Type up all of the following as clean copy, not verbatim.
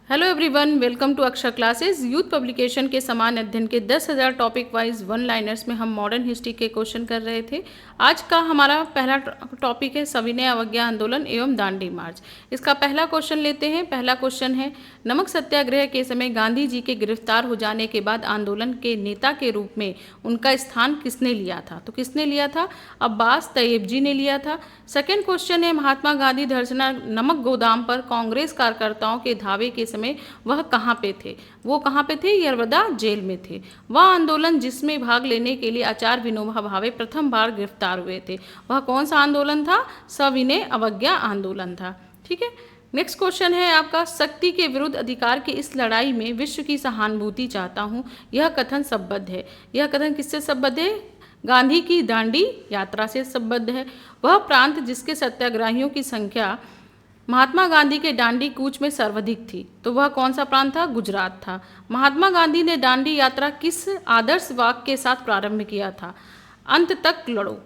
Hello everyone, welcome to अक्षर classes. Youth publication के समान अध्ययन के 10,000 टॉपिक वाइज वन लाइनर्स में हम मॉडर्न हिस्ट्री के क्वेश्चन कर रहे थे। आज का हमारा पहला टॉपिक है सविनय अवज्ञा आंदोलन एवं दांडी मार्च। इसका पहला क्वेश्चन लेते हैं। पहला क्वेश्चन है, नमक सत्याग्रह के समय गांधी जी के गिरफ्तार हो जाने के बाद आंदोलन के नेता के रूप में उनका स्थान किसने लिया था? तो किसने लिया था? अब्बास तैयब जी ने लिया था। सेकेंड क्वेश्चन है, महात्मा गांधी धरना नमक गोदाम पर कांग्रेस कार्यकर्ताओं के धावे के समय वह कहाँ पे थे? वो कहाँ पे थे? यरवदा जेल में थे। वह आंदोलन जिसमें भाग लेने के लिए आचार्य विनोबा भावे प्रथम बार गिरफ्तार हुए थे, वह कौन सा आंदोलन था? सविनय अवज्ञा आंदोलन था। ठीक है। नेक्स्ट क्वेश्चन है आपका, शक्ति के विरुद्ध अधिकार की इस लड़ाई में विश्व की सहानुभूति चाहता हूँ, यह कथन संबद्ध है। यह कथन किससे संबद्ध है? गांधी की दांडी यात्रा से संबद्ध है। वह प्रांत जिसके सत्याग्रहियों की संख्या महात्मा गांधी के दांडी कूच में सर्वाधिक थी, तो वह कौन सा प्रांत था? गुजरात था। महात्मा गांधी ने दांडी यात्रा किस आदर्श वाक्य के साथ प्रारंभ किया था? अंत तक लड़ो।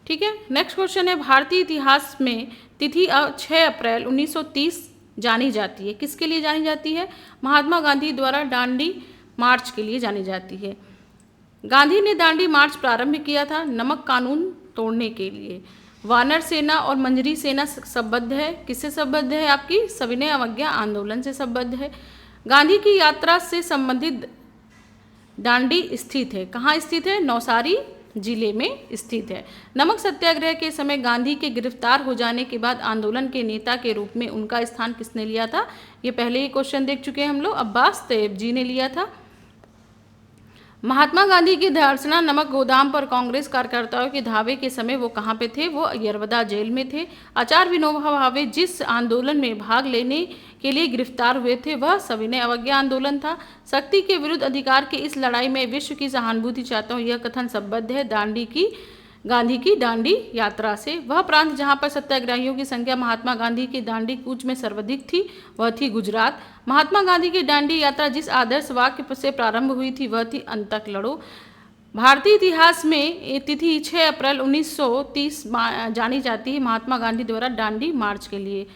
ठीक है। नेक्स्ट क्वेश्चन है, भारतीय इतिहास में तिथि 6 अप्रैल 1930 जानी जाती है। किसके लिए जानी जाती है? महात्मा गांधी द्वारा दांडी मार्च के लिए जानी जाती है। गांधी ने दांडी मार्च प्रारंभ किया था नमक कानून तोड़ने के लिए। वानर सेना और मंजरी सेना संबद्ध है। किससे संबद्ध है? आपकी सविनय अवज्ञा आंदोलन से संबद्ध है। गांधी की यात्रा से संबंधित दांडी स्थित है। कहाँ स्थित है? नौसारी जिले में स्थित है। नमक सत्याग्रह के समय गांधी के गिरफ्तार हो जाने के बाद आंदोलन के नेता के रूप में उनका स्थान किसने लिया था? ये पहले ही क्वेश्चन देख चुके हैं हम लोग। अब्बास तैयब जी ने लिया था। महात्मा गांधी की धरना नमक गोदाम पर कांग्रेस कार्यकर्ताओं के धावे के समय वो कहाँ पे थे? वो यरवदा जेल में थे। आचार्य विनोबा भावे जिस आंदोलन में भाग लेने के लिए गिरफ्तार हुए थे, वह सविनय अवज्ञा आंदोलन था। शक्ति के विरुद्ध अधिकार की इस लड़ाई में विश्व की सहानुभूति चाहता हूँ, यह कथन संबद्ध है गांधी की दांडी यात्रा से। वह प्रांत जहाँ पर सत्याग्रहियों की संख्या महात्मा गांधी की दांडी कूच में सर्वाधिक थी, वह थी गुजरात। महात्मा गांधी की दांडी यात्रा जिस आदर्श वाक्य से प्रारंभ हुई थी, वह थी अंत तक लड़ो। भारतीय इतिहास में तिथि 6 अप्रैल 1930 जानी जाती है महात्मा गांधी द्वारा दांडी मार्च के लिए।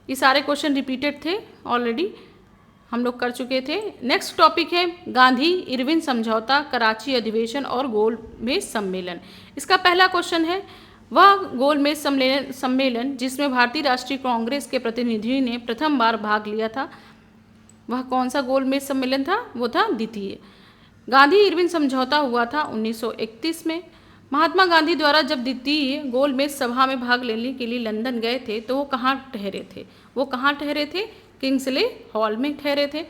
ये सारे क्वेश्चन रिपीटेड थे, ऑलरेडी हम लोग कर चुके थे। नेक्स्ट टॉपिक है गांधी इरविन समझौता, कराची अधिवेशन और गोलमेज सम्मेलन। इसका पहला क्वेश्चन है, वह गोलमेज सम्मेलन जिसमें भारतीय राष्ट्रीय कांग्रेस के प्रतिनिधियों ने प्रथम बार भाग लिया था, वह कौन सा गोलमेज सम्मेलन था? वो था द्वितीय। गांधी इरविन समझौता हुआ था 1931 में। महात्मा गांधी द्वारा जब द्वितीय गोलमेज सभा में भाग लेने के लिए लंदन गए थे, तो वो कहाँ ठहरे थे? वो कहाँ ठहरे थे? किंग्सले हॉल में ठहरे थे।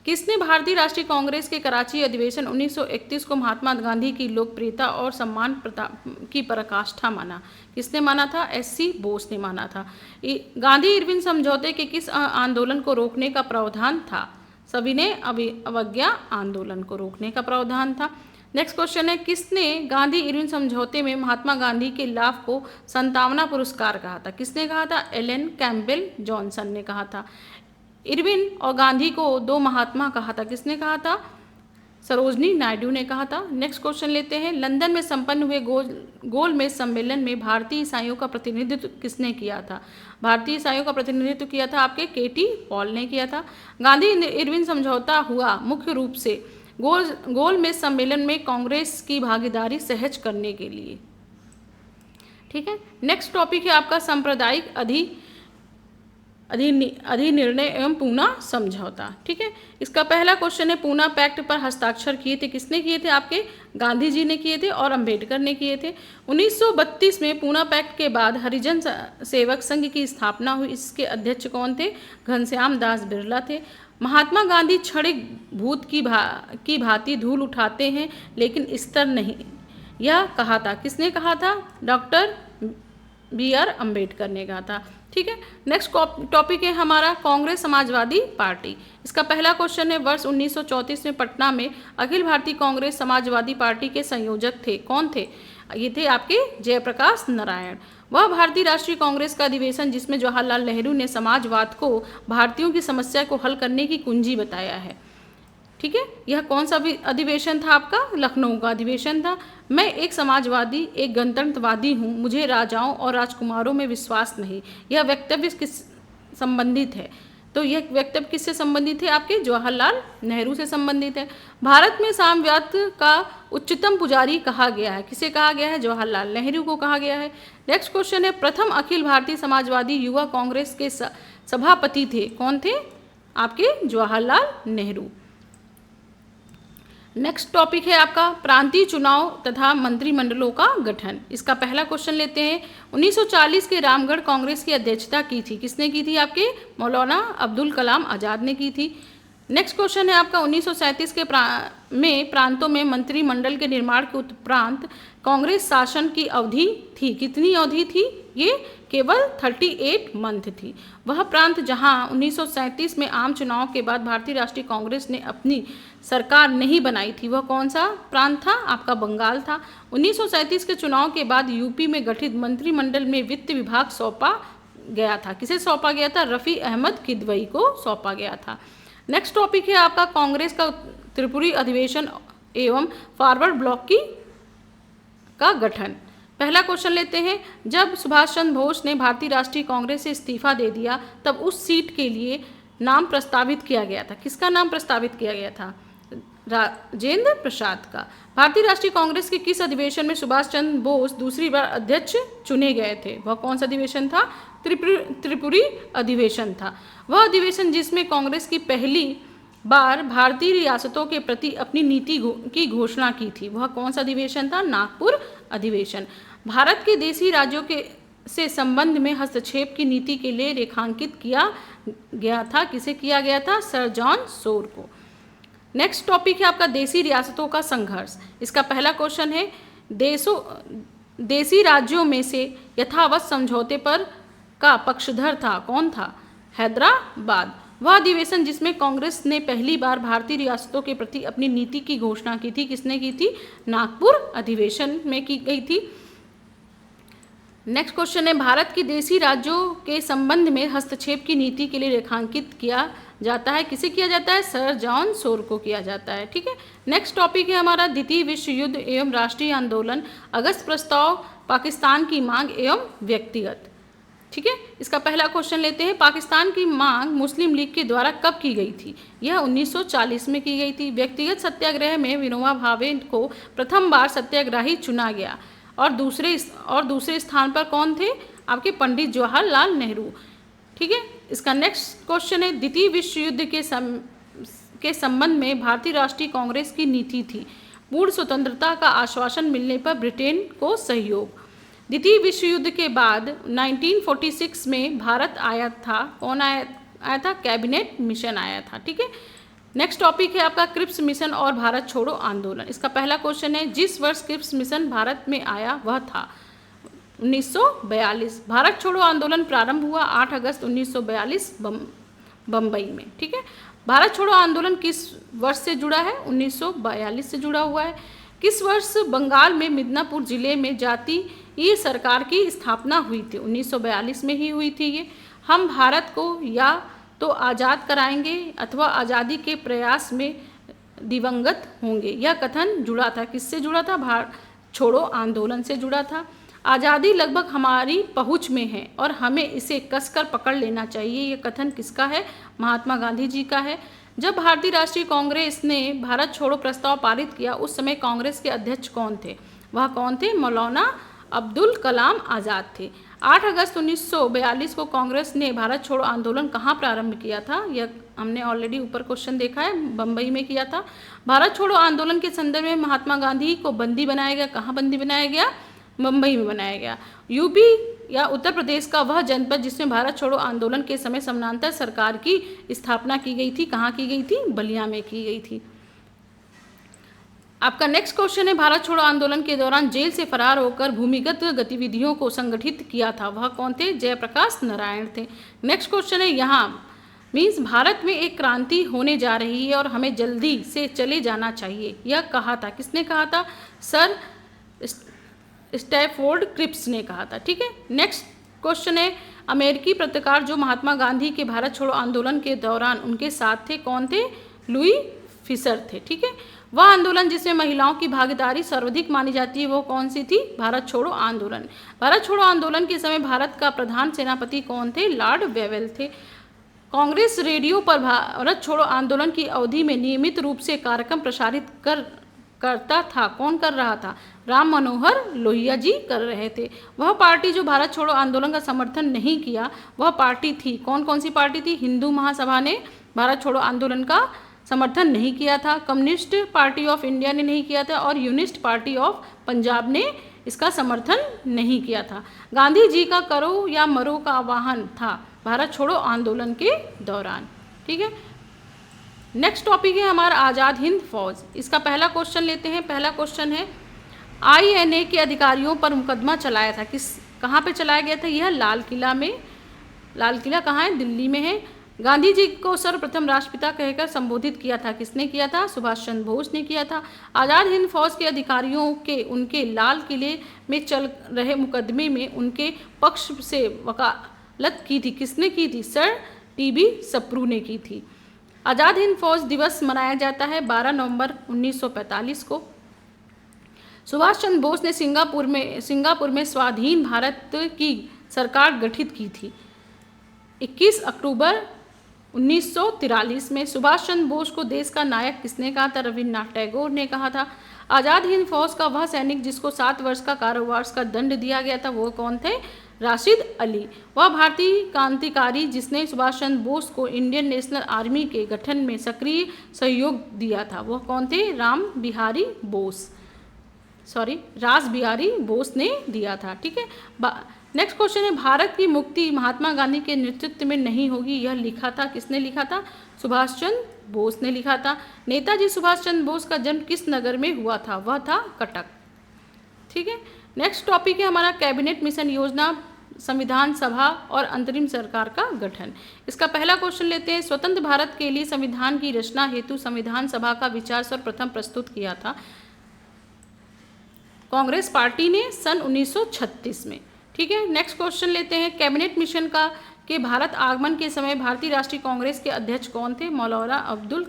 किसने भारतीय राष्ट्रीय कांग्रेस के कराची अधिवेशन 1931 को महात्मा गांधी की लोकप्रियता और सम्मान की पराकाष्ठा माना? किसने माना था? SC बोस ने माना था। गांधी इरविन समझौते के किस आंदोलन को रोकने का प्रावधान था? सविनय अवज्ञा आंदोलन को रोकने का प्रावधान था। नेक्स्ट क्वेश्चन है, किसने गांधी इरविन समझौते में महात्मा गांधी के लाभ को संतावना पुरस्कार कहा था? किसने कहा था? एलन कैम्पबेल जॉनसन ने कहा था। इरविन और गांधी को दो महात्मा कहा था। किसने कहा था? सरोजनी नायडू ने कहा था। नेक्स्ट क्वेश्चन लेते हैं, लंदन में संपन्न हुए गोलमेज सम्मेलन में भारतीय ईसाइयों का प्रतिनिधित्व किसने किया था? भारतीय ईसाइयों का प्रतिनिधित्व किया था आपके KT पॉल ने किया था। गांधी इरविन समझौता हुआ मुख्य रूप से गोलमेज सम्मेलन में कांग्रेस की भागीदारी सहज करने के लिए। ठीक है। नेक्स्ट टॉपिक है आपका सांप्रदायिक अधिनिर्णय एवं पूना समझौता। ठीक है। इसका पहला क्वेश्चन है, पूना पैक्ट पर हस्ताक्षर किए थे? किसने किए थे? आपके गांधी जी ने किए थे और अंबेडकर ने किए थे। 1932 में पूना पैक्ट के बाद हरिजन सेवक संघ की स्थापना हुई। इसके अध्यक्ष कौन थे? घनश्याम दास बिरला थे। महात्मा गांधी क्षणिक भूत की भांति धूल उठाते हैं लेकिन स्तर नहीं, यह कहा था। किसने कहा था? डॉक्टर BR अम्बेडकर ने कहा था। ठीक है। नेक्स्ट टॉपिक है हमारा कांग्रेस समाजवादी पार्टी। इसका पहला क्वेश्चन है, वर्ष 1934 में पटना में अखिल भारतीय कांग्रेस समाजवादी पार्टी के संयोजक थे। कौन थे? ये थे आपके जयप्रकाश नारायण। वह भारतीय राष्ट्रीय कांग्रेस का अधिवेशन जिसमें जवाहरलाल नेहरू ने समाजवाद को भारतीयों की समस्या को हल करने की कुंजी बताया है। ठीक है। यह कौन सा अधिवेशन था आपका? लखनऊ का अधिवेशन था। मैं एक समाजवादी, एक गणतंत्रवादी हूँ, मुझे राजाओं और राजकुमारों में विश्वास नहीं। यह वक्तव्य किस संबंधित है? तो यह वक्तव्य किससे संबंधित है? आपके जवाहरलाल नेहरू से संबंधित है। भारत में साम्यवाद का उच्चतम पुजारी कहा गया है, किसे कहा गया है? जवाहरलाल नेहरू को कहा गया है। नेक्स्ट क्वेश्चन है, प्रथम अखिल भारतीय समाजवादी युवा कांग्रेस के सभापति थे, कौन थे? आपके जवाहरलाल नेहरू। नेक्स्ट टॉपिक है आपका प्रांतीय चुनाव तथा मंत्रिमंडलों का गठन। इसका पहला क्वेश्चन लेते हैं। 1940 के रामगढ़ कांग्रेस की अध्यक्षता की थी, किसने की थी? आपके मौलाना अब्दुल कलाम आज़ाद ने की थी। नेक्स्ट क्वेश्चन है आपका 1937 के प्रांतों में मंत्रिमंडल के निर्माण के उपरांत कांग्रेस शासन की अवधि थी, कितनी अवधि थी? ये केवल 38 मंथ थी। वह प्रांत जहां 1937 में आम चुनाव के बाद भारतीय राष्ट्रीय कांग्रेस ने अपनी सरकार नहीं बनाई थी, वह कौन सा प्रांत था? आपका बंगाल था। 1937 के चुनाव के बाद यूपी में गठित मंत्रिमंडल में वित्त विभाग सौंपा गया था, किसे सौंपा गया था? रफ़ी अहमद किदवई को सौंपा गया था। नेक्स्ट टॉपिक है आपका कांग्रेस का त्रिपुरी अधिवेशन एवं फॉरवर्ड ब्लॉक का गठन। पहला क्वेश्चन लेते हैं, जब सुभाष चंद्र बोस ने भारतीय राष्ट्रीय कांग्रेस से इस्तीफा दे दिया तब उस सीट के लिए नाम प्रस्तावित किया गया था, किसका नाम प्रस्तावित किया गया था? राजेंद्र प्रसाद का। भारतीय राष्ट्रीय कांग्रेस के किस अधिवेशन में सुभाष चंद्र बोस दूसरी बार अध्यक्ष चुने गए थे? वह कौन सा अधिवेशन था? त्रिपुरी अधिवेशन था। वह अधिवेशन जिसमें कांग्रेस की पहली बार भारतीय रियासतों के प्रति अपनी नीति की घोषणा की थी, वह कौन सा अधिवेशन था? नागपुर अधिवेशन। भारत के देशी राज्यों के से संबंध में हस्तक्षेप की नीति के लिए रेखांकित किया गया था, किसे किया गया था? सर जॉन सोर को। नेक्स्ट टॉपिक है आपका देशी रियासतों का संघर्ष। इसका पहला क्वेश्चन है, देशी राज्यों में से यथावत समझौते पर का पक्षधर था, कौन था? हैदराबाद। वह अधिवेशन जिसमें कांग्रेस ने पहली बार भारतीय रियासतों के प्रति अपनी नीति की घोषणा की थी, किसने की थी? नागपुर अधिवेशन में की गई थी। नेक्स्ट क्वेश्चन है, भारत की देशी राज्यों के संबंध में हस्तक्षेप की नीति के लिए रेखांकित किया जाता है, किसे किया जाता है? सर जॉन सोर को किया जाता है। ठीक है। नेक्स्ट टॉपिक है हमारा द्वितीय विश्व युद्ध एवं राष्ट्रीय आंदोलन, अगस्त प्रस्ताव, पाकिस्तान की मांग एवं व्यक्तिगत। ठीक है। इसका पहला क्वेश्चन लेते हैं, पाकिस्तान की मांग मुस्लिम लीग के द्वारा कब की गई थी? यह 1940 में की गई थी। व्यक्तिगत सत्याग्रह में विनोबा भावे को प्रथम बार सत्याग्रही चुना गया और दूसरे स्थान पर कौन थे? आपके पंडित जवाहरलाल नेहरू। ठीक है। इसका नेक्स्ट क्वेश्चन है, द्वितीय विश्व युद्ध के संबंध में भारतीय राष्ट्रीय कांग्रेस की नीति थी, पूर्ण स्वतंत्रता का आश्वासन मिलने पर ब्रिटेन को सहयोग। द्वितीय विश्व युद्ध के बाद 1946 में भारत आया था, कौन आया था? कैबिनेट मिशन आया था। ठीक है। नेक्स्ट टॉपिक है आपका क्रिप्स मिशन और भारत छोड़ो आंदोलन। इसका पहला क्वेश्चन है, जिस वर्ष क्रिप्स मिशन भारत में आया वह था 1942। भारत छोड़ो आंदोलन प्रारंभ हुआ 8 अगस्त 1942 बम्बई में। ठीक है। भारत छोड़ो आंदोलन किस वर्ष से जुड़ा है? 1942 से जुड़ा हुआ है। किस वर्ष बंगाल में मिदनापुर जिले में जातीय सरकार की स्थापना हुई थी? 1942 में ही हुई थी ये। हम भारत को या तो आज़ाद कराएंगे अथवा आज़ादी के प्रयास में दिवंगत होंगे, यह कथन जुड़ा था, किससे जुड़ा था? भारत छोड़ो आंदोलन से जुड़ा था। आज़ादी लगभग हमारी पहुंच में है और हमें इसे कसकर पकड़ लेना चाहिए, यह कथन किसका है? महात्मा गांधी जी का है। जब भारतीय राष्ट्रीय कांग्रेस ने भारत छोड़ो प्रस्ताव पारित किया उस समय कांग्रेस के अध्यक्ष कौन थे? वह कौन थे? मौलाना अब्दुल कलाम आज़ाद थे। 8 अगस्त 1942 को कांग्रेस ने भारत छोड़ो आंदोलन कहाँ प्रारंभ किया था? यह हमने ऑलरेडी ऊपर क्वेश्चन देखा है, बम्बई में किया था। भारत छोड़ो आंदोलन के संदर्भ में महात्मा गांधी को बंदी बनाया गया, कहाँ बंदी बनाया गया? मुंबई में बनाया गया। यूपी या उत्तर प्रदेश का वह जनपद जिसमें भारत छोड़ो आंदोलन के समय समानांतर सरकार की स्थापना की गई थी, कहाँ की गई थी? बलिया में की गई थी। आपका नेक्स्ट क्वेश्चन है, भारत छोड़ो आंदोलन के दौरान जेल से फरार होकर भूमिगत गतिविधियों को संगठित किया था, वह कौन थे? जयप्रकाश नारायण थे। नेक्स्ट क्वेश्चन है, यहाँ मीन्स भारत में एक क्रांति होने जा रही है और हमें जल्दी से चले जाना चाहिए, यह कहा था, किसने कहा था? सर स्टैफोर्ड क्रिप्स ने कहा था। ठीक है। नेक्स्ट क्वेश्चन है, अमेरिकी पत्रकार जो महात्मा गांधी के भारत छोड़ो आंदोलन के दौरान उनके साथ थे, कौन थे? लुई फिशर थे। ठीक है। वह आंदोलन जिसमें महिलाओं की भागीदारी सर्वाधिक मानी जाती है वो कौन सी थी? भारत छोड़ो आंदोलन। भारत छोड़ो आंदोलन के समय भारत का प्रधान सेनापति कौन थे? लॉर्ड वेवेल थे। कांग्रेस रेडियो पर भारत छोड़ो आंदोलन की अवधि में नियमित रूप से कार्यक्रम प्रसारित करता था। कौन कर रहा था? राम मनोहर लोहिया जी कर रहे थे। वह पार्टी जो भारत छोड़ो आंदोलन का समर्थन नहीं किया वह पार्टी थी, कौन कौन सी पार्टी थी? हिंदू महासभा ने भारत छोड़ो आंदोलन का समर्थन नहीं किया था, कम्युनिस्ट पार्टी ऑफ इंडिया ने नहीं किया था और यूनिस्ट पार्टी ऑफ पंजाब ने इसका समर्थन नहीं किया था। गांधी जी का करो या मरो का आह्वान था भारत छोड़ो आंदोलन के दौरान। ठीक है, नेक्स्ट टॉपिक है हमारा आज़ाद हिंद फौज। इसका पहला क्वेश्चन लेते हैं। पहला क्वेश्चन है INA के अधिकारियों पर मुकदमा चलाया था, कहाँ पे चलाया गया था? यह लाल किला में। लाल किला कहाँ है? दिल्ली में है। गांधी जी को सर्वप्रथम राष्ट्रपिता कहकर संबोधित किया था, किसने किया था? सुभाष चंद्र बोस ने किया था। आज़ाद हिंद फौज के अधिकारियों के उनके लाल किले में चल रहे मुकदमे में उनके पक्ष से वकालत की थी, किसने की थी? सर TB सप्रू ने की थी। आज़ाद हिंद फौज दिवस मनाया जाता है 12 नवंबर 1945 को। सुभाष चंद्र बोस ने सिंगापुर में स्वाधीन भारत की सरकार गठित की थी। 21 अक्टूबर 1943 में सुभाष चंद्र बोस को देश का नायक किसने कहा था? रविन्द्रनाथ टैगोर ने कहा था। आज़ाद हिंद फौज का वह सैनिक जिसको 7 वर्ष का कारावास का दंड दिया गया था वो कौन थे? राशिद अली। वह भारतीय क्रांतिकारी जिसने सुभाष चंद्र बोस को इंडियन नेशनल आर्मी के गठन में सक्रिय सहयोग दिया था वो कौन थे? रास बिहारी बोस ने दिया था। ठीक है, नेक्स्ट क्वेश्चन है भारत की मुक्ति महात्मा गांधी के नेतृत्व में नहीं होगी, यह लिखा था, किसने लिखा था? सुभाष चंद्र बोस ने लिखा था। नेताजी सुभाष चंद्र बोस का जन्म किस नगर में हुआ था? वह था कटक। ठीक है, नेक्स्ट टॉपिक है हमारा कैबिनेट मिशन योजना, संविधान सभा और अंतरिम सरकार का गठन। इसका पहला क्वेश्चन लेते हैं। स्वतंत्र भारत के लिए संविधान की रचना हेतु संविधान सभा का विचार सर्वप्रथम प्रस्तुत किया था कांग्रेस पार्टी ने सन 1936 में। ठीक है, नेक्स्ट क्वेश्चन लेते हैं। कैबिनेट मिशन के भारत आगमन के समय भारतीय राष्ट्रीय कांग्रेस के अध्यक्ष कौन थे? मौलाना अब्दुल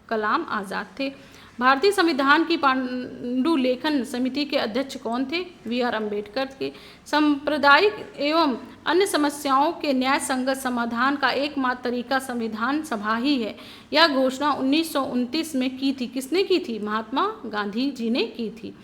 कलाम आज़ाद थे। भारतीय संविधान की पांडुलेखन समिति के अध्यक्ष कौन थे? VR अम्बेडकर के। सांप्रदायिक एवं अन्य समस्याओं के न्याय संगत समाधान का एकमात्र तरीका संविधान सभा ही है, यह घोषणा 1929 में की थी, किसने की थी? महात्मा गांधी जी ने की थी।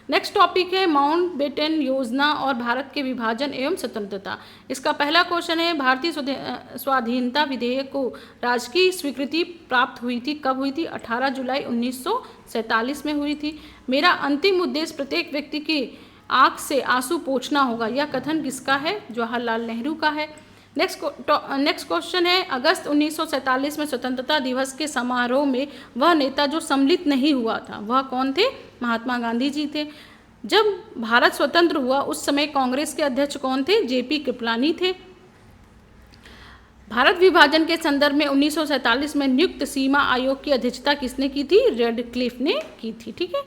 नेक्स्ट टॉपिक है माउंटबेटन योजना और भारत के विभाजन एवं स्वतंत्रता। इसका पहला क्वेश्चन है भारतीय स्वाधीनता विधेयक को राजकीय स्वीकृति प्राप्त हुई थी, कब हुई थी? 18 जुलाई 1947 में हुई थी। मेरा अंतिम उद्देश्य प्रत्येक व्यक्ति की आंख से आंसू पोंछना होगा, यह कथन किसका है? जवाहरलाल नेहरू का है। नेक्स्ट क्वेश्चन है अगस्त 1947 में स्वतंत्रता दिवस के समारोह में वह नेता जो सम्मिलित नहीं हुआ था वह कौन थे? महात्मा गांधी जी थे। जब भारत स्वतंत्र हुआ उस समय कांग्रेस के अध्यक्ष कौन थे? JP कृपलानी थे। भारत विभाजन के संदर्भ में 1947 में नियुक्त सीमा आयोग की अध्यक्षता किसने की थी? रेडक्लिफ ने की थी। ठीक है,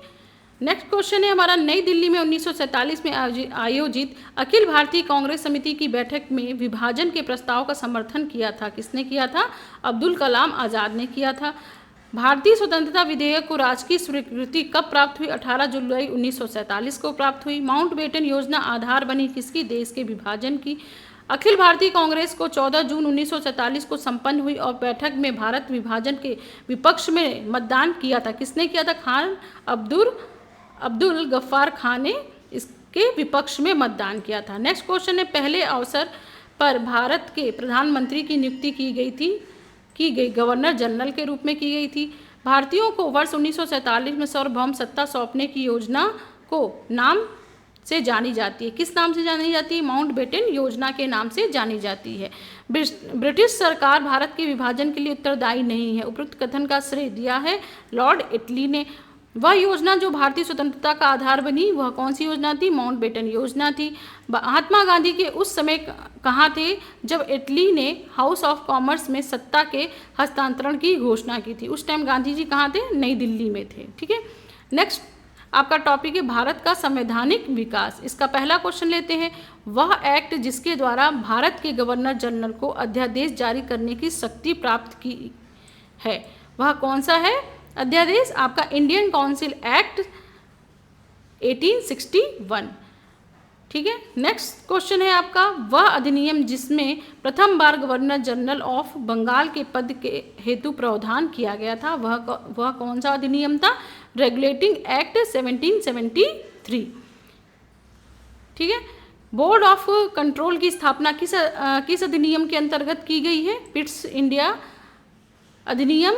नेक्स्ट क्वेश्चन है हमारा नई दिल्ली में 1947 में आयोजित अखिल भारतीय कांग्रेस समिति की बैठक में विभाजन के प्रस्ताव का समर्थन किया था, किसने किया था? अब्दुल कलाम आज़ाद ने किया था। भारतीय स्वतंत्रता विधेयक को राजकीय स्वीकृति कब प्राप्त हुई? 18 जुलाई 1947 को प्राप्त हुई। माउंटबेटन योजना आधार बनी किसकी? देश के विभाजन की। अखिल भारतीय कांग्रेस को 14 जून 1947 को संपन्न हुई और बैठक में भारत विभाजन के विपक्ष में मतदान किया था, किसने किया था? खान अब्दुल गफ्फार खान ने इसके विपक्ष में मतदान किया था। नेक्स्ट क्वेश्चन है पहले अवसर पर भारत के प्रधानमंत्री की नियुक्ति की गई गवर्नर जनरल के रूप में की गई थी। भारतीयों को वर्ष 1947 में सार्वभौम सत्ता सौंपने की योजना को नाम से जानी जाती है, किस नाम से जानी जाती है? माउंटबेटन योजना के नाम से जानी जाती है। ब्रिटिश सरकार भारत के विभाजन के लिए उत्तरदायी नहीं है, उपरोक्त कथन का श्रेय दिया है लॉर्ड इटली ने। वह योजना जो भारतीय स्वतंत्रता का आधार बनी वह कौन सी योजना थी? माउंटबेटन योजना थी। महात्मा गांधी के उस समय कहाँ थे जब इटली ने हाउस ऑफ कॉमर्स में सत्ता के हस्तांतरण की घोषणा की थी? उस टाइम गांधी जी कहाँ थे? नई दिल्ली में थे। ठीक है, नेक्स्ट आपका टॉपिक है भारत का संवैधानिक विकास। इसका पहला क्वेश्चन लेते हैं। वह एक्ट जिसके द्वारा भारत के गवर्नर जनरल को अध्यादेश जारी करने की शक्ति प्राप्त की है वह कौन सा है अध्यादेश? आपका इंडियन काउंसिल एक्ट 1861। ठीक है। नेक्स्ट क्वेश्चन है आपका, वह अधिनियम जिसमें प्रथम बार गवर्नर जनरल ऑफ बंगाल के पद के हेतु प्रावधान किया गया था, वह कौन सा अधिनियम था? Regulating act 1773। ठीक है। बोर्ड ऑफ कंट्रोल की स्थापना किस अधिनियम के अंतर्गत की गई है? पिट्स इंडिया अधिनियम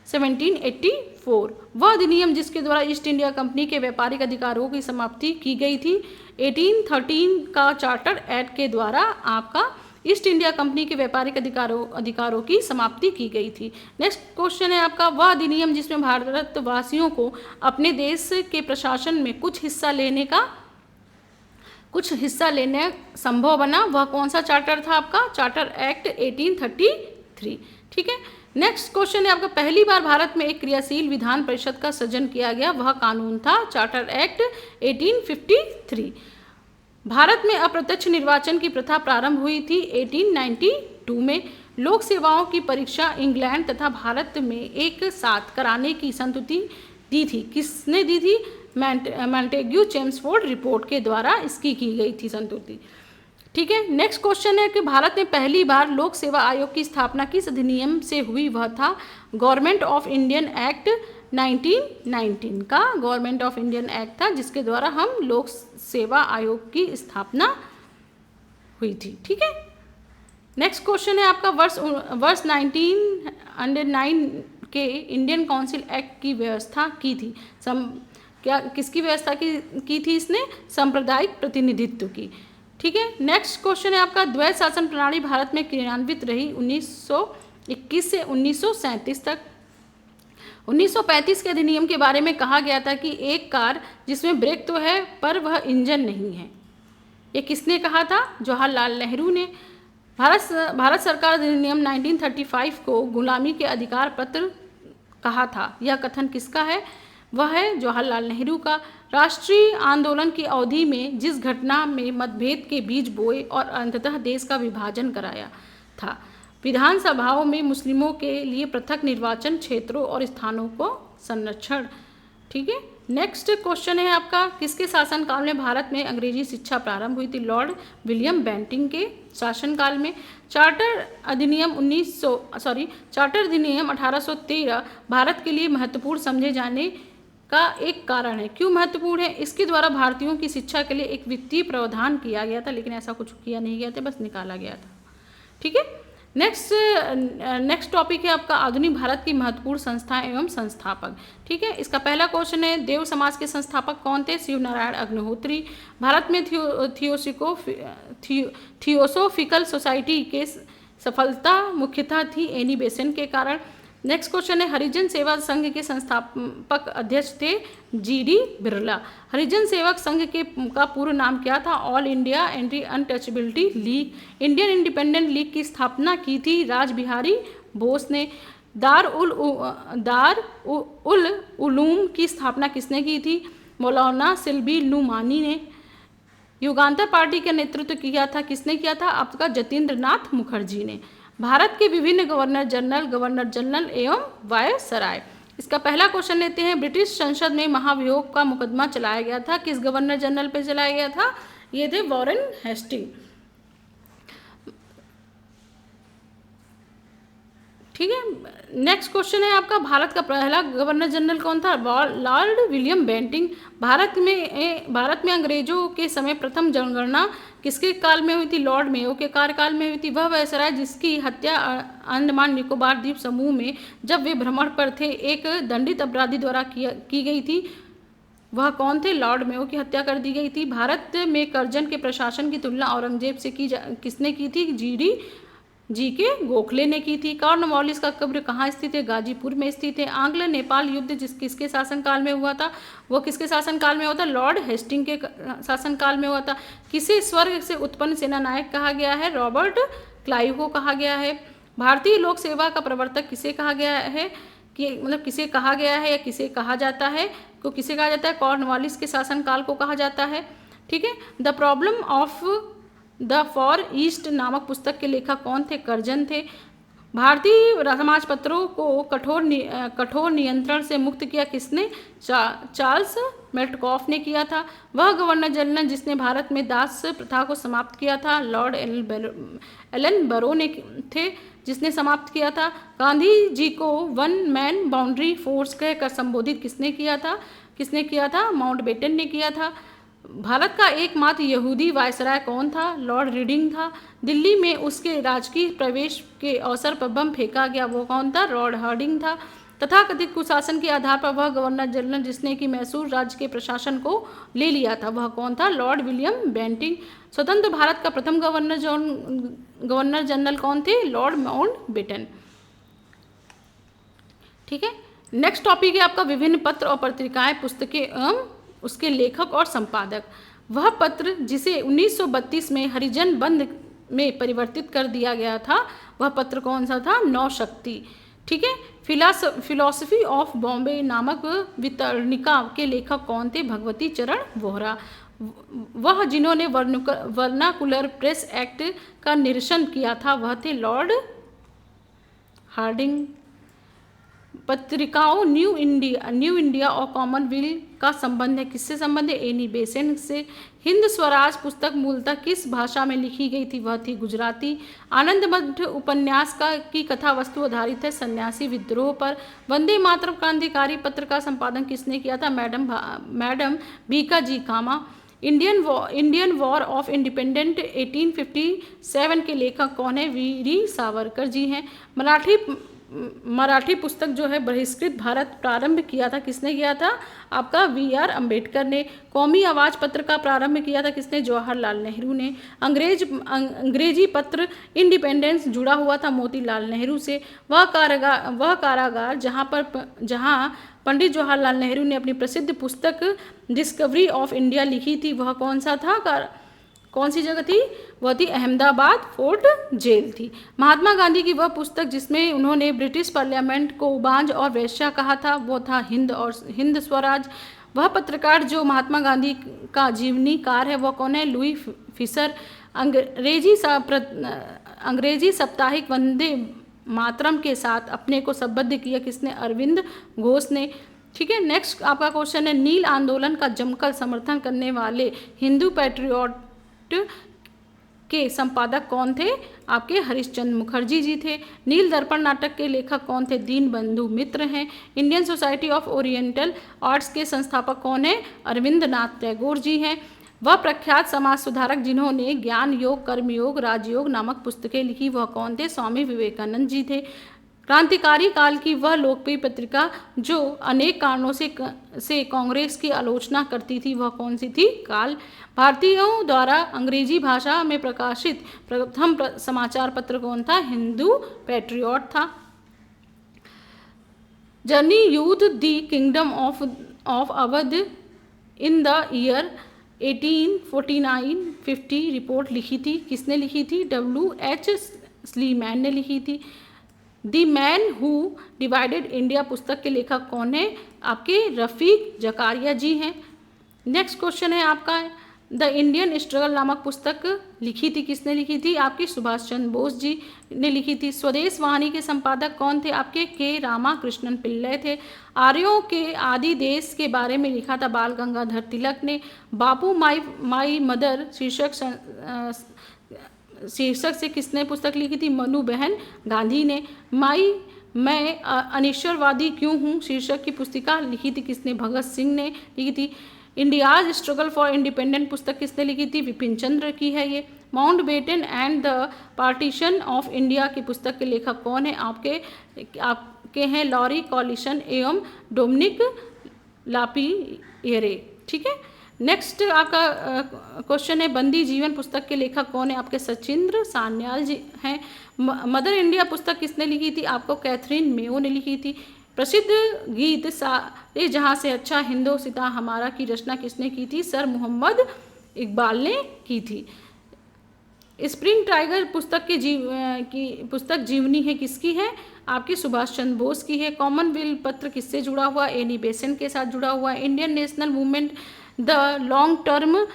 1784। वह अधिनियम जिसके द्वारा ईस्ट इंडिया कंपनी के व्यापारिक अधिकारों की समाप्ति की गई थी, 1813 का चार्टर एक्ट के द्वारा आपका ईस्ट इंडिया कंपनी के व्यापारिक अधिकारों की समाप्ति की गई थी। नेक्स्ट क्वेश्चन है आपका, वह अधिनियम जिसमें भारतवासियों को अपने देश के प्रशासन में कुछ हिस्सा लेने संभव बना, वह कौन सा चार्टर था आपका? Charter act 1833। ठीक है। नेक्स्ट क्वेश्चन है आपका, पहली बार भारत में एक क्रियाशील विधान परिषद का सृजन किया गया, वह कानून था? Charter act 1853। भारत में अप्रत्यक्ष निर्वाचन की प्रथा प्रारंभ हुई थी 1892 में। लोक सेवाओं की परीक्षा इंग्लैंड तथा भारत में एक साथ कराने की संस्तुति दी थी, किसने दी थी? मॉन्टेग्यू चेम्सफोर्ड रिपोर्ट के द्वारा इसकी की गई थी संस्तुति। ठीक है। नेक्स्ट क्वेश्चन है कि भारत में पहली बार लोक सेवा आयोग की स्थापना किस अधिनियम से हुई, वह था गवर्नमेंट ऑफ इंडियन एक्ट 1919 का गवर्नमेंट ऑफ इंडियन एक्ट था, जिसके द्वारा हम लोक सेवा आयोग की स्थापना हुई थी। ठीक है। नेक्स्ट क्वेश्चन है आपका, वर्ष 1909 के इंडियन काउंसिल एक्ट की व्यवस्था की थी, किसकी व्यवस्था की थी इसने? सांप्रदायिक प्रतिनिधित्व की। ठीक है। नेक्स्ट क्वेश्चन है आपका, द्वैध शासन प्रणाली भारत में क्रियान्वित रही 1921 से 1937 तक। 1935 के अधिनियम के बारे में कहा गया था कि एक कार जिसमें ब्रेक तो है पर वह इंजन नहीं है, ये किसने कहा था? जवाहरलाल नेहरू ने। भारत सरकार अधिनियम 1935 को गुलामी के अधिकार पत्र कहा था, यह कथन किसका है? वह है जवाहरलाल नेहरू का। राष्ट्रीय आंदोलन की अवधि में जिस घटना में मतभेद के बीज बोए और अंततः देश का विभाजन कराया था, विधानसभाओं में मुस्लिमों के लिए पृथक निर्वाचन क्षेत्रों और स्थानों को संरक्षण। ठीक है। नेक्स्ट क्वेश्चन है आपका, किसके शासनकाल में भारत में अंग्रेजी शिक्षा प्रारंभ हुई थी? लॉर्ड विलियम बेंटिंक के शासनकाल में। चार्टर अधिनियम 1813 भारत के लिए महत्वपूर्ण समझे जाने का एक कारण है। क्यों महत्वपूर्ण है? इसके द्वारा भारतीयों की शिक्षा के लिए एक वित्तीय प्रावधान किया गया था, लेकिन ऐसा कुछ किया नहीं गया था, बस निकाला गया था। ठीक है। नेक्स्ट टॉपिक है आपका, आधुनिक भारत की महत्वपूर्ण संस्था एवं संस्थापक। ठीक है। इसका पहला क्वेश्चन है, देव समाज के संस्थापक कौन थे? शिव नारायण अग्निहोत्री। भारत में थियोसोफिकल सोसाइटी के सफलता मुख्यतः थी एनी बेसेंट के कारण। नेक्स्ट क्वेश्चन है, हरिजन सेवा संघ के संस्थापक अध्यक्ष थे GD बिरला। हरिजन सेवक संघ का पूर्ण नाम क्या था? All India anti untouchability league. Indian independent league की स्थापना की थी राज बिहारी बोस ने। दार उल उलूम की स्थापना किसने की थी? मौलाना सिल्बी नुमानी ने। युगांतर पार्टी का नेतृत्व किया था, किसने किया था? आपका जतीन्द्र नाथ मुखर्जी ने। भारत के विभिन्न गवर्नर जनरल एवं वायसराय। इसका पहला क्वेश्चन लेते हैं, ब्रिटिश संसद में महाभियोग का मुकदमा चलाया गया था, किस गवर्नर जनरल पे चलाया गया था? ये थे वॉरेन हेस्टिंग। ठीक है। नेक्स्ट क्वेश्चन है आपका, भारत का पहला गवर्नर जनरल कौन था? Lord William Bentinck. भारत में अंग्रेजों के समय प्रथम जनगणना किसके काल में हुई थी? लॉर्ड मेयो के कार्यकाल में हुई थी। वह वायसराय जिसकी हत्या अंडमान निकोबार द्वीप समूह में जब वे भ्रमण पर थे एक दंडित अपराधी द्वारा की गई थी, वह कौन थे? लॉर्ड मेयो की हत्या कर दी गई थी। भारत में करजन के प्रशासन की तुलना औरंगजेब से किसने की थी? GK गोखले ने की थी। कॉर्नवालिस का कब्र कहाँ स्थित है? गाजीपुर में स्थित है। आंग्ल नेपाल युद्ध किसके शासनकाल में हुआ था? वो किसके शासनकाल में हुआ था? लॉर्ड हेस्टिंग के शासनकाल में हुआ था। किसे स्वर्ग से उत्पन्न सेनानायक कहा गया है? रॉबर्ट क्लाइव को कहा गया है। भारतीय लोक सेवा का प्रवर्तक किसे कहा गया है? कि मतलब किसे कहा गया है या किसे कहा जाता है? को किसे कहा जाता है? कॉर्नवालिस के शासनकाल को कहा जाता है। ठीक है। The problem of the for east नामक पुस्तक के लेखक कौन थे? कर्जन थे। भारतीय समाज पत्रों को कठोर नियंत्रण से मुक्त किया किसने? चार्ल्स मेटकॉफ ने किया था। वह गवर्नर जनरल जिसने भारत में दास प्रथा को समाप्त किया था लॉर्ड एलन बरो ने थे, जिसने समाप्त किया था। गांधी जी को वन मैन बाउंड्री फोर्स कहकर संबोधित किसने किया था? माउंटबेटन ने किया था। भारत का एकमात्र यहूदी वायसराय कौन था? लॉर्ड रीडिंग था। दिल्ली में उसके राजकीय प्रवेश के अवसर पर बम फेंका गया, वो कौन था? लॉर्ड हार्डिंग था। तथाकथित कुशासन के आधार पर वह गवर्नर जनरल जिसने कि मैसूर राज्य के प्रशासन को ले लिया था, वह कौन था? Lord William Bentinck. स्वतंत्र भारत का प्रथम गवर्नर जनरल कौन थे? Lord Mountbatten. ठीक है, नेक्स्ट टॉपिक है आपका विभिन्न पत्र और पत्रिकाएं, पुस्तकें एवं उसके लेखक और संपादक। वह पत्र जिसे 1932 में हरिजन बंद में परिवर्तित कर दिया गया था, वह पत्र कौन सा था? नवशक्ति। ठीक है, फिलॉसफी ऑफ बॉम्बे नामक वितरणिका के लेखक कौन थे? भगवती चरण वोहरा। वह जिन्होंने वर्नाकुलर प्रेस एक्ट का निरसन किया था, वह थे लॉर्ड हार्डिंग। पत्रिकाओं न्यू इंडिया और कॉमनवेल्थ का संबंध है, किससे संबंध है? एनी बेसेंट से। हिंद स्वराज पुस्तक मूलतः किस भाषा में लिखी गई थी? वह थी गुजराती। आनंद मठ उपन्यास की कथा वस्तु आधारित है सन्यासी विद्रोह पर। वंदे मातरम क्रांतिकारी पत्र का संपादन किसने किया था? Madam Bhikaji Cama. Indian war of independent 1857 के लेखक कौन है? वीर सावरकर जी हैं। मराठी पुस्तक जो है बहिष्कृत भारत प्रारंभ किया था, किसने किया था? आपका वी.आर. अम्बेडकर ने। कौमी आवाज पत्र का प्रारंभ किया था, किसने? जवाहरलाल नेहरू ने। अंग्रेजी पत्र इंडिपेंडेंस जुड़ा हुआ था मोतीलाल नेहरू से। वह कारागार जहां पंडित जवाहरलाल नेहरू ने अपनी प्रसिद्ध पुस्तक डिस्कवरी ऑफ इंडिया लिखी थी, वह कौन सा था? कौन सी जगह थी? वह थी अहमदाबाद फोर्ट जेल थी। महात्मा गांधी की वह पुस्तक जिसमें उन्होंने ब्रिटिश पार्लियामेंट को बांझ और वेश्या कहा था, वो था हिंद स्वराज। वह पत्रकार जो महात्मा गांधी का जीवनीकार है, वह कौन है? Louis Fischer. अंग्रेजी साप्ताहिक वंदे मातरम के साथ अपने को संबद्ध किया, किसने? अरविंद घोष ने। ठीक है, नेक्स्ट आपका क्वेश्चन है नील आंदोलन का जमकर समर्थन करने वाले हिंदू पैट्रियट के संपादक कौन थे? आपके हरिश्चंद्र मुखर्जी जी थे। नील दर्पण नाटक के लेखक कौन थे? दीन बंधु मित्र हैं। Indian society of oriental arts के संस्थापक कौन है? अरविंद नाथ टैगोर जी हैं। वह प्रख्यात समाज सुधारक जिन्होंने ज्ञान योग, कर्मयोग, राजयोग नामक पुस्तकें लिखी, वह कौन थे? स्वामी विवेकानंद जी थे। क्रांतिकारी काल की वह लोकप्रिय पत्रिका जो अनेक कारणों से कांग्रेस की आलोचना करती थी, वह कौन सी थी? काल। भारतीयों द्वारा अंग्रेजी भाषा में प्रकाशित प्रथम समाचार पत्र कौन था? हिंदू पैट्रियट था। Journey youth the kingdom of Awadh in the year 1849-50 report लिखी थी, किसने लिखी थी? W.H. स्लीमैन ने लिखी थी। The man who divided India पुस्तक के लेखक कौन है? आपके रफीक जकारिया जी हैं। नेक्स्ट क्वेश्चन है आपका द इंडियन स्ट्रगल नामक पुस्तक लिखी थी, किसने लिखी थी? आपकी सुभाष चंद्र बोस जी ने लिखी थी। स्वदेश वाहिनी के संपादक कौन थे? आपके के रामाकृष्णन पिल्लई थे। आर्यों के आदि देश के बारे में लिखा था बाल गंगाधर तिलक ने। बापू माई मदर शीर्षक से किसने पुस्तक लिखी थी? मनु बहन गांधी ने। मैं अनिश्वरवादी क्यों हूँ शीर्षक की पुस्तिका लिखी थी, किसने? भगत सिंह ने लिखी थी। इंडियाज स्ट्रगल फॉर इंडिपेंडेंट पुस्तक किसने लिखी थी? विपिन चंद्र की है ये। Mountbatten and the partition of India की पुस्तक के लेखक कौन है? आपके हैं लॉरी कॉलिशन एवं डोमिनिक लापियरे। ठीक है, नेक्स्ट आपका क्वेश्चन है बंदी जीवन पुस्तक के लेखक कौन है? आपके सचिंद्र सान्याल जी हैं। मदर इंडिया पुस्तक किसने लिखी थी? आपको कैथरीन मेयो ने लिखी थी। प्रसिद्ध गीत सारे जहाँ से अच्छा हिंदोसिता हमारा की रचना किसने की थी? सर मोहम्मद इकबाल ने की थी। स्प्रिंग टाइगर पुस्तक की पुस्तक जीवनी है, किसकी है? आपकी सुभाष चंद्र बोस की है। कॉमनवेल्थ पत्र किससे जुड़ा हुआ? एनी बेसेंट के साथ जुड़ा हुआ है। Indian national movement the long term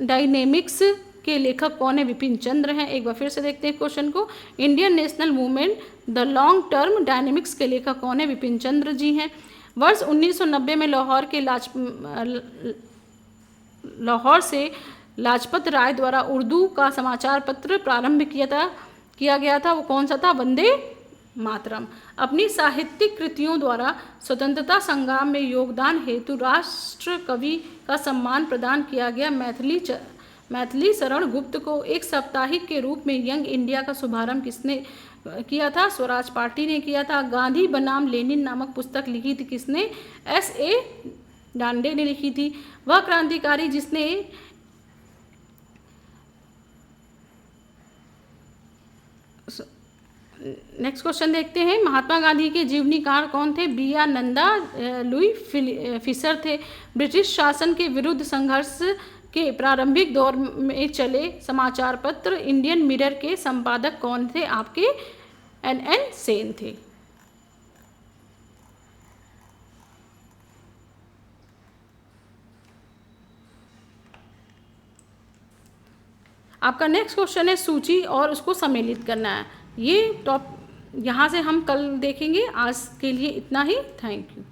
dynamics के लेखक कौन है? विपिन चंद्र हैं। एक बार फिर से देखते हैं क्वेश्चन को। Indian national movement the long term dynamics के लेखक कौन है? विपिन चंद्र जी हैं। वर्ष 1990 में लाहौर से लाजपत राय द्वारा उर्दू का समाचार पत्र प्रारंभ किया गया था, वो कौन सा था? वंदे मातरम। अपनी साहित्यिक कृतियों द्वारा स्वतंत्रता संग्राम में योगदान हेतु राष्ट्र कवि का सम्मान प्रदान किया गया मैथिली शरण गुप्त को एक साप्ताहिक के रूप में यंग इंडिया का शुभारंभ किसने किया था? स्वराज पार्टी ने किया था। गांधी बनाम लेनिन नामक पुस्तक लिखी थी किसने? S.A. डांडे ने लिखी थी। वह क्रांतिकारी जिसने नेक्स्ट क्वेश्चन देखते हैं। महात्मा गांधी के जीवनीकार कौन थे? B.R. नंदा लुई फिशर थे। ब्रिटिश शासन के विरुद्ध संघर्ष के प्रारंभिक दौर में चले समाचार पत्र इंडियन मिरर के संपादक कौन थे? आपके N.N. सेन थे। आपका नेक्स्ट क्वेश्चन है सूची और उसको सम्मिलित करना है। ये यहाँ से हम कल देखेंगे। आज के लिए इतना ही। Thank you.